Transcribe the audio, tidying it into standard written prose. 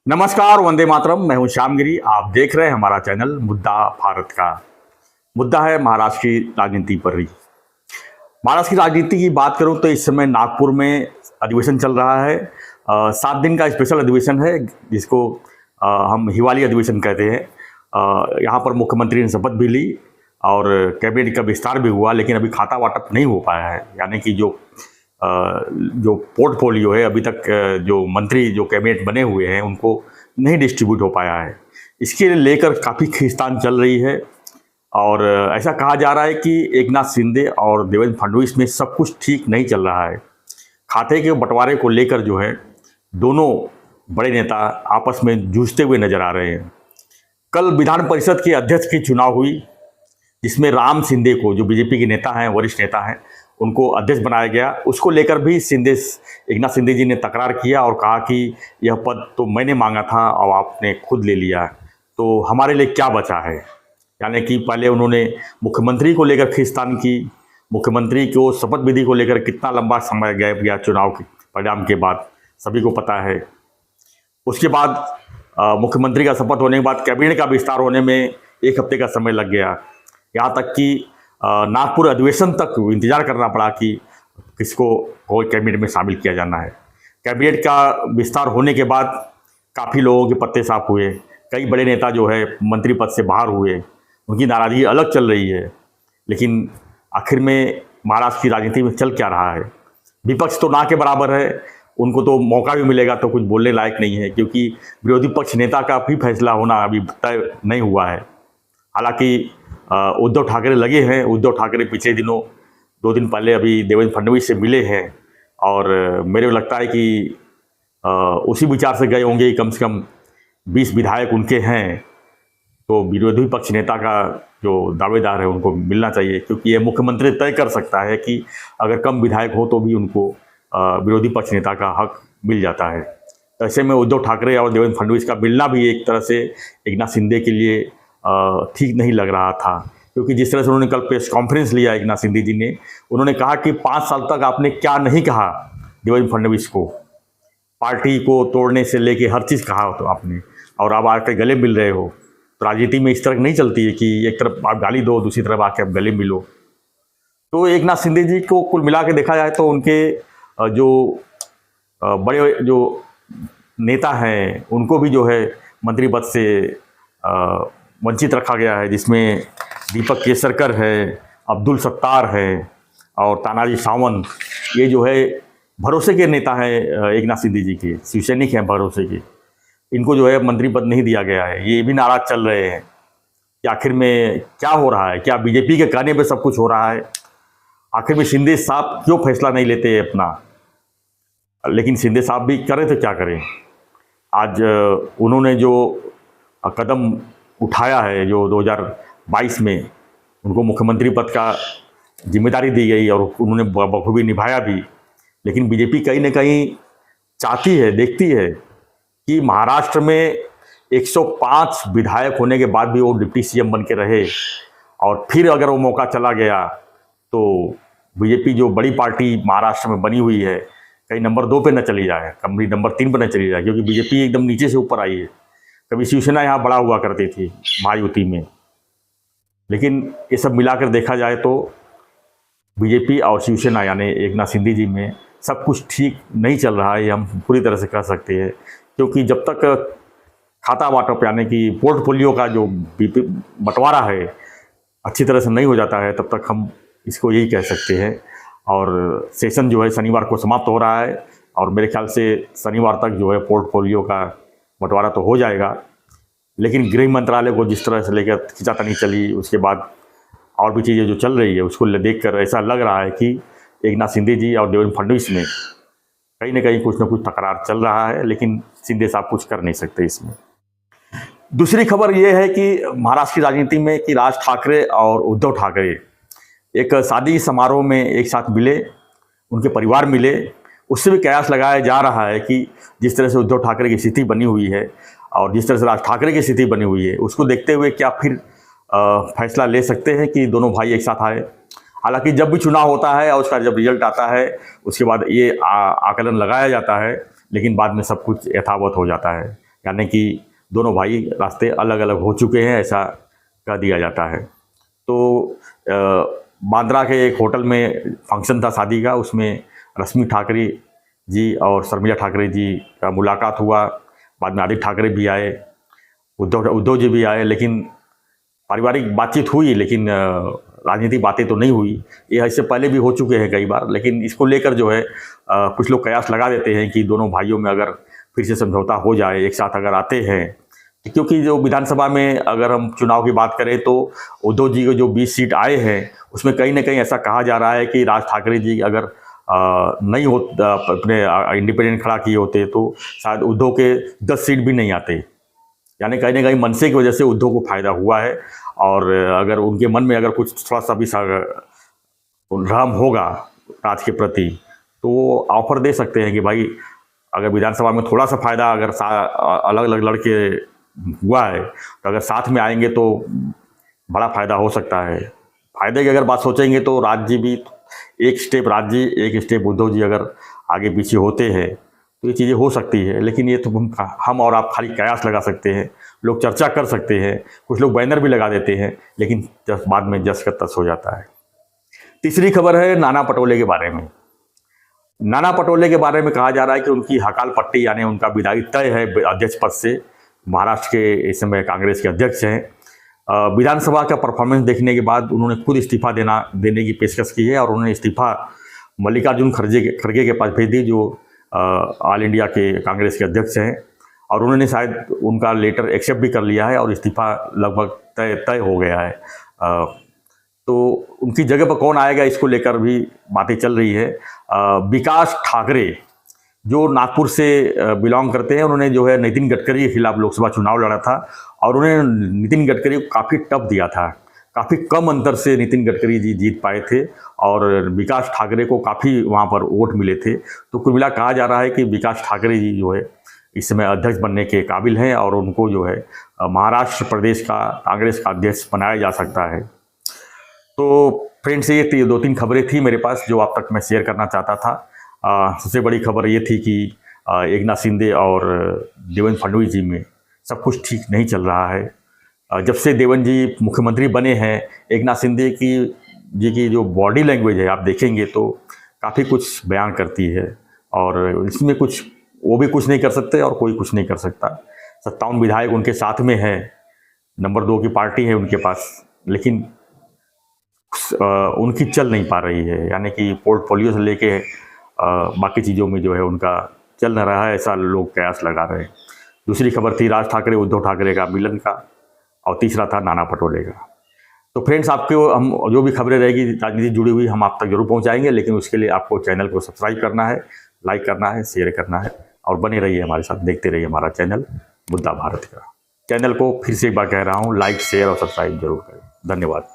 नमस्कार, वंदे मातरम। मैं हूं श्यामगिरी। आप देख रहे हैं हमारा चैनल मुद्दा भारत का। मुद्दा है महाराष्ट्र की राजनीति पर ही। महाराष्ट्र की राजनीति की बात करूं तो इस समय नागपुर में अधिवेशन चल रहा है। 7 दिन का स्पेशल अधिवेशन है जिसको हम हिवाली अधिवेशन कहते हैं। यहाँ पर मुख्यमंत्री ने शपथ भी ली और कैबिनेट का विस्तार भी हुआ, लेकिन अभी खाता वाटप नहीं हो पाया है। यानी कि जो पोर्टफोलियो है, अभी तक जो मंत्री जो कैबिनेट बने हुए हैं उनको नहीं डिस्ट्रीब्यूट हो पाया है। इसके लेकर काफ़ी खींचतान चल रही है और ऐसा कहा जा रहा है कि एकनाथ शिंदे और देवेंद्र फडणवीस में सब कुछ ठीक नहीं चल रहा है। खाते के बंटवारे को लेकर जो है दोनों बड़े नेता आपस में जूझते हुए नजर आ रहे हैं। कल विधान परिषद के अध्यक्ष की चुनाव हुई, जिसमें राम शिंदे को, जो बीजेपी के नेता हैं, वरिष्ठ नेता हैं, उनको अध्यक्ष बनाया गया। उसको लेकर भी एकनाथ शिंदे जी ने तकरार किया और कहा कि यह पद तो मैंने मांगा था और आपने खुद ले लिया, तो हमारे लिए क्या बचा है। यानी कि पहले उन्होंने मुख्यमंत्री को लेकर खींचतान की, मुख्यमंत्री को शपथ विधि को लेकर कितना लंबा समय गैप गया चुनाव के परिणाम के बाद, सभी को पता है। उसके बाद मुख्यमंत्री का शपथ होने के बाद कैबिनेट का विस्तार होने में 1 हफ्ते का समय लग गया। यहाँ तक कि नागपुर अधिवेशन तक इंतजार करना पड़ा कि किसको कोई कैबिनेट में शामिल किया जाना है। कैबिनेट का विस्तार होने के बाद काफ़ी लोगों के पत्ते साफ हुए। कई बड़े नेता जो है मंत्री पद से बाहर हुए, उनकी नाराज़गी अलग चल रही है। लेकिन आखिर में महाराष्ट्र की राजनीति में चल क्या रहा है? विपक्ष तो ना के बराबर है, उनको तो मौका भी मिलेगा तो कुछ बोलने लायक नहीं है, क्योंकि विरोधी पक्ष नेता का भी फैसला होना अभी तय नहीं हुआ है। हालांकि उद्धव ठाकरे लगे हैं। उद्धव ठाकरे पिछले दिनों 2 दिन पहले अभी देवेंद्र फडणवीस से मिले हैं और मेरे को लगता है कि उसी विचार से गए होंगे कि कम से कम 20 विधायक उनके हैं, तो विरोधी पक्ष नेता का जो दावेदार है उनको मिलना चाहिए, क्योंकि ये मुख्यमंत्री तय कर सकता है कि अगर कम विधायक हो तो भी उनको विरोधी पक्ष नेता का हक मिल जाता है। ऐसे में उद्धव ठाकरे और देवेंद्र फडणवीस का मिलना भी एक तरह से एकनाथ शिंदे के लिए ठीक नहीं लग रहा था, क्योंकि जिस तरह से उन्होंने कल प्रेस कॉन्फ्रेंस लिया एकनाथ शिंदे जी ने, उन्होंने कहा कि 5 साल तक आपने क्या नहीं कहा देवेंद्र फडणवीस को, पार्टी को तोड़ने से लेके हर चीज़ कहा तो आपने, और अब आके गले मिल रहे हो। तो राजनीति में इस तरह नहीं चलती है कि एक तरफ आप गाली दो, दूसरी तरफ आके आप गले मिलो। तो एकनाथ शिंदे जी को कुल मिला के देखा जाए तो उनके जो बड़े जो नेता हैं उनको भी जो है मंत्री पद से वंचित रखा गया है, जिसमें दीपक केसरकर है, अब्दुल सत्तार है और तानाजी सावंत। ये जो है भरोसे के नेता हैं एकनाथ शिंदे जी के, शिवसैनिक हैं भरोसे के। इनको जो है मंत्री पद नहीं दिया गया है। ये भी नाराज चल रहे हैं कि आखिर में क्या हो रहा है, क्या बीजेपी के कहने पे सब कुछ हो रहा है? आखिर में शिंदे साहब क्यों फैसला नहीं लेते अपना? लेकिन शिंदे साहब भी करें तो क्या करें। आज उन्होंने जो कदम उठाया है, जो 2022 में उनको मुख्यमंत्री पद का जिम्मेदारी दी गई और उन्होंने बखूबी निभाया भी, लेकिन बीजेपी कहीं ना कहीं चाहती है, देखती है कि महाराष्ट्र में 105 विधायक होने के बाद भी वो डिप्टी सीएम बन के रहे, और फिर अगर वो मौका चला गया तो बीजेपी जो बड़ी पार्टी महाराष्ट्र में बनी हुई है कहीं नंबर 2 पे न चली जाए, कभी नंबर 3 पर न चली जाए, क्योंकि बीजेपी एकदम नीचे से ऊपर आई है। कभी शिवसेना यहाँ बड़ा हुआ करती थी महायुति में, लेकिन ये सब मिलाकर देखा जाए तो बीजेपी और शिवसेना यानी एकनाथ शिंदे जी में सब कुछ ठीक नहीं चल रहा है, हम पूरी तरह से कह सकते हैं। क्योंकि जब तक खाता वाटप यानी कि पोर्टफोलियो का जो बंटवारा है अच्छी तरह से नहीं हो जाता है, तब तक हम इसको यही कह सकते हैं। और सेशन जो है शनिवार को समाप्त हो रहा है और मेरे ख्याल से शनिवार तक जो है पोर्टफोलियो का बंटवारा तो हो जाएगा। लेकिन गृह मंत्रालय को जिस तरह से लेकर खिंचातानी चली, उसके बाद और भी चीज़ें जो चल रही है, उसको देखकर ऐसा लग रहा है कि एकनाथ शिंदे जी और देवेंद्र फडणवीस में कहीं ना कहीं कुछ ना कुछ तकरार चल रहा है, लेकिन शिंदे साहब कुछ कर नहीं सकते इसमें। दूसरी खबर यह है कि महाराष्ट्र की राजनीति में कि राज ठाकरे और उद्धव ठाकरे एक शादी समारोह में एक साथ मिले, उनके परिवार मिले। उससे भी कयास लगाया जा रहा है कि जिस तरह से उद्धव ठाकरे की स्थिति बनी हुई है और जिस तरह से राज ठाकरे की स्थिति बनी हुई है, उसको देखते हुए क्या फिर फैसला ले सकते हैं कि दोनों भाई एक साथ आए। हालांकि जब भी चुनाव होता है और उसका जब रिजल्ट आता है उसके बाद ये आकलन लगाया जाता है, लेकिन बाद में सब कुछ यथावत हो जाता है। यानी कि दोनों भाई रास्ते अलग अलग हो चुके हैं, ऐसा कह दिया जाता है। तो बांद्रा के एक होटल में फंक्शन था शादी का, उसमें रश्मि ठाकरे जी और शर्मिला ठाकरे जी का मुलाकात हुआ। बाद में आदित्य ठाकरे भी आए, उद्धव जी भी आए, लेकिन पारिवारिक बातचीत हुई, लेकिन राजनीतिक बातें तो नहीं हुई। ये इससे पहले भी हो चुके हैं कई बार, लेकिन इसको लेकर जो है कुछ लोग कयास लगा देते हैं कि दोनों भाइयों में अगर फिर से समझौता हो जाए, एक साथ अगर आते हैं, क्योंकि जो विधानसभा में अगर हम चुनाव की बात करें तो उद्धव जी को जो 20 सीट आए हैं उसमें कहीं ना कहीं ऐसा कहा जा रहा है कि राज ठाकरे जी अगर नहीं हो अपने इंडिपेंडेंट खड़ा किए होते तो शायद उद्धव के 10 सीट भी नहीं आते। यानी कहीं ना कहीं मनसे की वजह से उद्धव को फायदा हुआ है, और अगर उनके मन में अगर कुछ थोड़ा सा भी भ्रम होगा राज के प्रति तो वो ऑफर दे सकते हैं कि भाई अगर विधानसभा में थोड़ा सा फायदा अगर अलग अलग लड़के हुआ है तो अगर साथ में आएंगे तो बड़ा फायदा हो सकता है। फायदे की अगर बात सोचेंगे तो राज जी भी एक स्टेप राज जी, एक स्टेप उद्धव जी अगर आगे पीछे होते हैं तो ये चीज़ें हो सकती है। लेकिन ये तो हम और आप खाली कयास लगा सकते हैं, लोग चर्चा कर सकते हैं, कुछ लोग बैनर भी लगा देते हैं, लेकिन बाद में जस का तस हो जाता है। तीसरी खबर है नाना पटोले के बारे में। नाना पटोले के बारे में कहा जा रहा है कि उनकी हकाल पट्टी यानी उनका विदाई तय है अध्यक्ष पद से। महाराष्ट्र के इस समय कांग्रेस के अध्यक्ष हैं। विधानसभा का परफॉर्मेंस देखने के बाद उन्होंने खुद इस्तीफा देने की पेशकश की है, और उन्होंने इस्तीफा मल्लिकार्जुन खड़गे के पास भेज दी, जो ऑल इंडिया के कांग्रेस के अध्यक्ष हैं, और उन्होंने शायद उनका लेटर एक्सेप्ट भी कर लिया है और इस्तीफा लगभग तय हो गया है। तो उनकी जगह पर कौन आएगा इसको लेकर भी बातें चल रही है। विकास ठाकरे जो नागपुर से बिलोंग करते हैं, उन्होंने जो है नितिन गडकरी के खिलाफ लोकसभा चुनाव लड़ा था और उन्होंने नितिन गडकरी को काफ़ी टफ दिया था। काफ़ी कम अंतर से नितिन गडकरी जी जीत पाए थे और विकास ठाकरे को काफ़ी वहाँ पर वोट मिले थे। तो कुल मिला कहा जा रहा है कि विकास ठाकरे जी जो है इस समय अध्यक्ष बनने के काबिल हैं और उनको जो है महाराष्ट्र प्रदेश का कांग्रेस का अध्यक्ष बनाया जा सकता है। तो फ्रेंड्स, ये 2-3 खबरें थी मेरे पास जो आप तक मैं शेयर करना चाहता था। सबसे बड़ी खबर ये थी कि एकनाथ शिंदे और देवेंद्र फडणवीस जी में सब कुछ ठीक नहीं चल रहा है। जब से देवेंद्र जी मुख्यमंत्री बने हैं, एकनाथ शिंदे जी की जो बॉडी लैंग्वेज है आप देखेंगे तो काफ़ी कुछ बयान करती है, और इसमें कुछ वो भी कुछ नहीं कर सकते और कोई कुछ नहीं कर सकता। 57 विधायक उनके साथ में है, नंबर 2 की पार्टी है उनके पास, लेकिन उनकी चल नहीं पा रही है। यानी कि पोर्टफोलियो से लेके बाकी चीज़ों में जो है उनका चल न रहा है, ऐसा लोग कयास लगा रहे हैं। दूसरी खबर थी राज ठाकरे उद्धव ठाकरे का मिलन का, और तीसरा था नाना पटोले का। तो फ्रेंड्स, आपको हम जो भी खबरें रहेगी राजनीति जुड़ी हुई हम आप तक जरूर पहुंचाएंगे, लेकिन उसके लिए आपको चैनल को सब्सक्राइब करना है, लाइक करना है, शेयर करना है, और बने रहिए हमारे साथ, देखते रहिए हमारा चैनल मुद्दा भारत का। चैनल को फिर से एक बार कह रहा हूँ, लाइक शेयर और सब्सक्राइब जरूर करें। धन्यवाद।